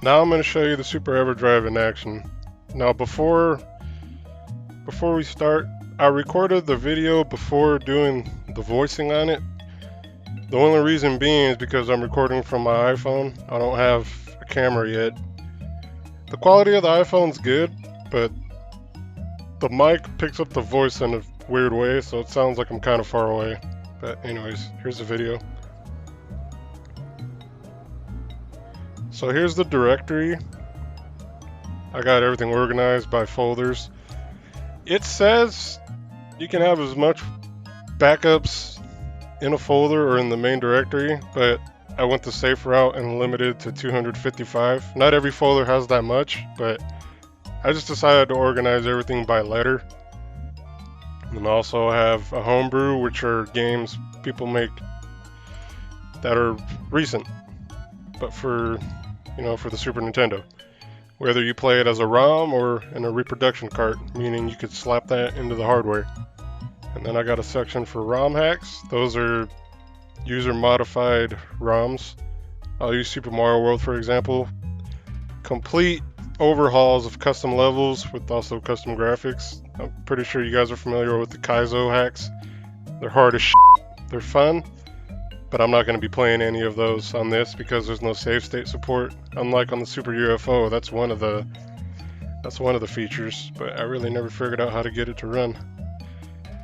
Now I'm going to show you the Super Everdrive in action. Now before we start, I recorded the video before doing the voicing on it. The only reason being is because I'm recording from my iPhone. I don't have a camera yet. The quality of the iPhone's good, but the mic picks up the voice in a weird way, so it sounds like I'm kind of far away. But anyways, here's the video. So here's the directory. I got everything organized by folders. It says you can have as much backups in a folder or in the main directory, but I went the safe route and limited to 255. Not every folder has that much, but I just decided to organize everything by letter. And also have a homebrew, which are games people make that are recent, but for the Super Nintendo. Whether you play it as a ROM or in a reproduction cart, meaning you could slap that into the hardware. And then I got a section for ROM hacks. Those are user-modified ROMs. I'll use Super Mario World for example. Complete overhauls of custom levels with also custom graphics. I'm pretty sure you guys are familiar with the Kaizo hacks. They're hard as shit. They're fun, but I'm not going to be playing any of those on this because there's no save state support. Unlike on the Super UFO, that's one of the features, but I really never figured out how to get it to run.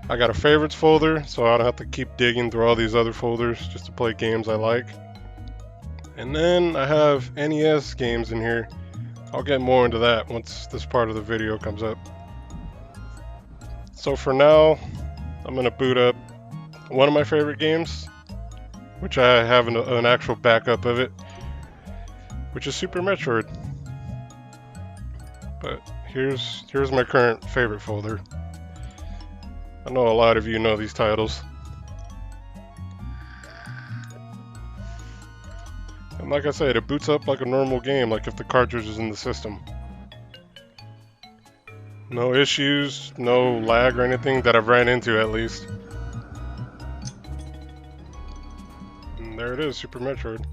I got a favorites folder, so I don't have to keep digging through all these other folders just to play games I like. And then I have NES games in here. I'll get more into that once this part of the video comes up. So for now, I'm going to boot up one of my favorite games, which I have an actual backup of it, which is Super Metroid. But here's my current favorite folder. I know a lot of you know these titles. And like I said, it boots up like a normal game, like if the cartridge is in the system. No issues, no lag or anything that I've ran into at least. And there it is, Super Metroid.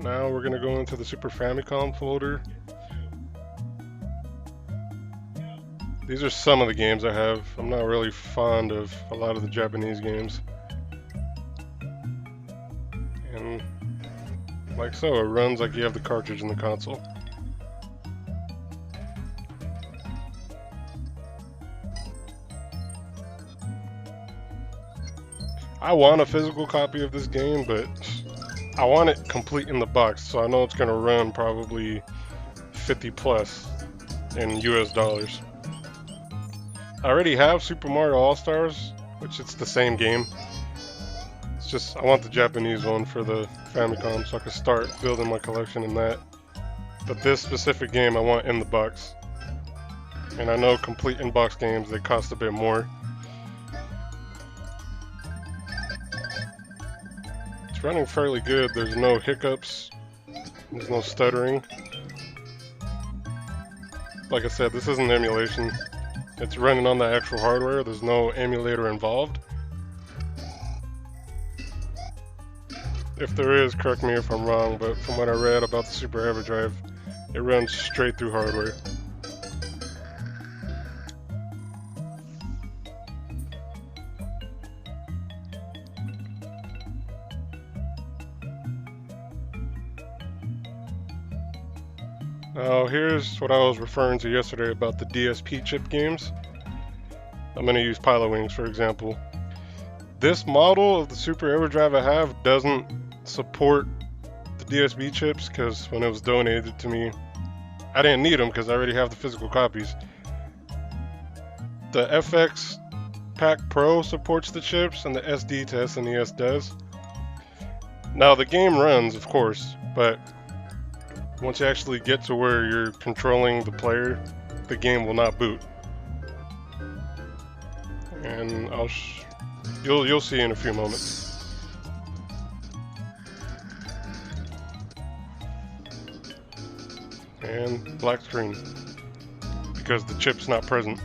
Now we're gonna go into the Super Famicom folder. These are some of the games I have. I'm not really fond of a lot of the Japanese games. And like so, it runs like you have the cartridge in the console. I want a physical copy of this game, but I want it complete in the box, so I know it's going to run probably 50 plus in US dollars. I already have Super Mario All-Stars, which it's the same game. It's just I want the Japanese one for the Famicom so I can start building my collection in that. But this specific game I want in the box. And I know complete in-box games, they cost a bit more. It's running fairly good. There's no hiccups. There's no stuttering. Like I said, this isn't emulation. It's running on the actual hardware. There's no emulator involved. If there is, correct me if I'm wrong, but from what I read about the Super Everdrive, it runs straight through hardware. Now here's what I was referring to yesterday about the DSP chip games. I'm going to use Pilotwings for example. This model of the Super Everdrive I have doesn't support the DSP chips because when it was donated to me, I didn't need them because I already have the physical copies. The FX Pack Pro supports the chips and the SD to SNES does. Now the game runs, of course, but once you actually get to where you're controlling the player, the game will not boot. And you'll see in a few moments. And black screen because the chip's not present.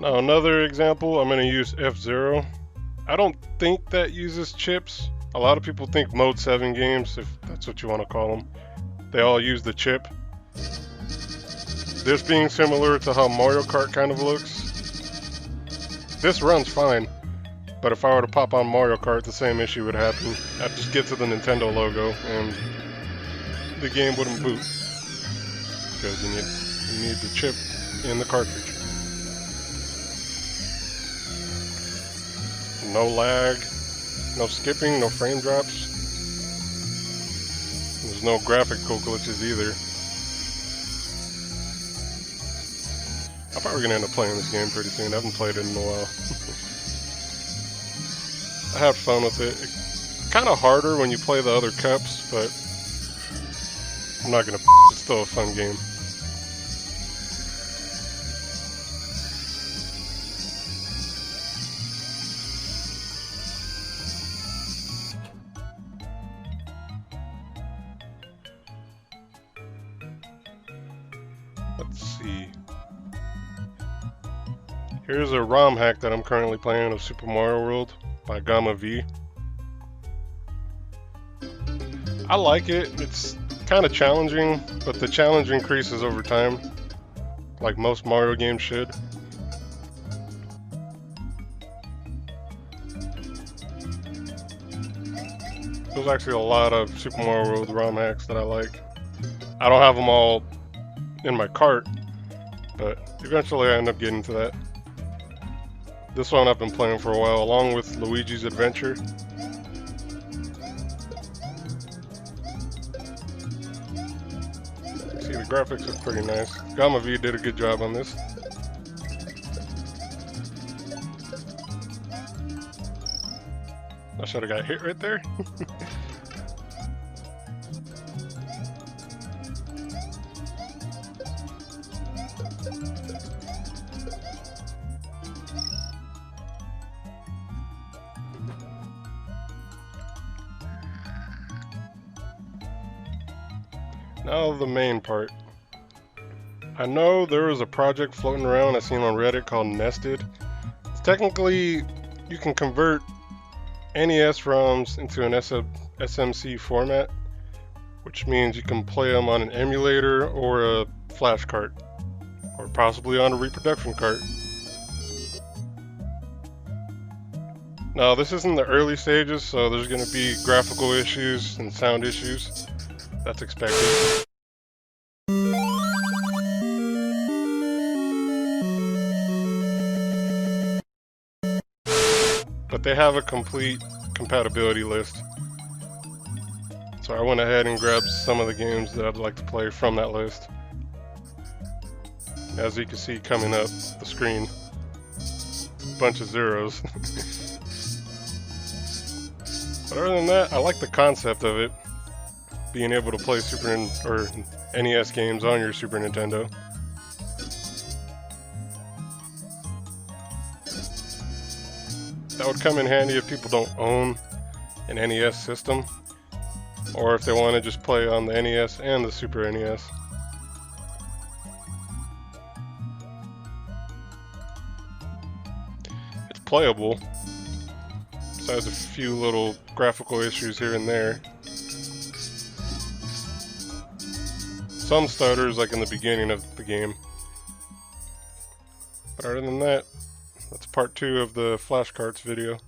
Now another example, I'm going to use F-Zero. I don't think that uses chips. A lot of people think Mode 7 games, if that's what you want to call them, they all use the chip. This being similar to how Mario Kart kind of looks, this runs fine. But if I were to pop on Mario Kart, the same issue would happen. I'd just get to the Nintendo logo and the game wouldn't boot. Because you need the chip in the cartridge. No lag, no skipping, no frame drops. There's no graphical glitches either. I'm probably gonna end up playing this game pretty soon. I haven't played it in a while. I have fun with it. It's kind of harder when you play the other cups, but I'm not gonna. It's still a fun game. Let's see. Here's a ROM hack that I'm currently playing of Super Mario World by Gamma V. I like it. It's kind of challenging, but the challenge increases over time, like most Mario games should. There's actually a lot of Super Mario World ROM hacks that I like. I don't have them all in my cart, but eventually I end up getting to that. This one I've been playing for a while, along with Luigi's Adventure. See, the graphics look pretty nice. Gamma V did a good job on this. I should have got hit right there. Now the main part. I know there was a project floating around I seen on Reddit called Nested. It's technically, you can convert NES ROMs into an SMC format, which means you can play them on an emulator or a flash cart, or possibly on a reproduction cart. Now this is in the early stages, so there's going to be graphical issues and sound issues. That's expected. But they have a complete compatibility list. So I went ahead and grabbed some of the games that I'd like to play from that list. As you can see coming up the screen, a bunch of zeros. But other than that, I like the concept of it. Being able to play NES games on your Super Nintendo. That would come in handy if people don't own an NES system, or if they want to just play on the NES and the Super NES. It's playable, besides a few little graphical issues here and there. Some stutters, like in the beginning of the game. But other than that, that's part 2 of the flashcards video.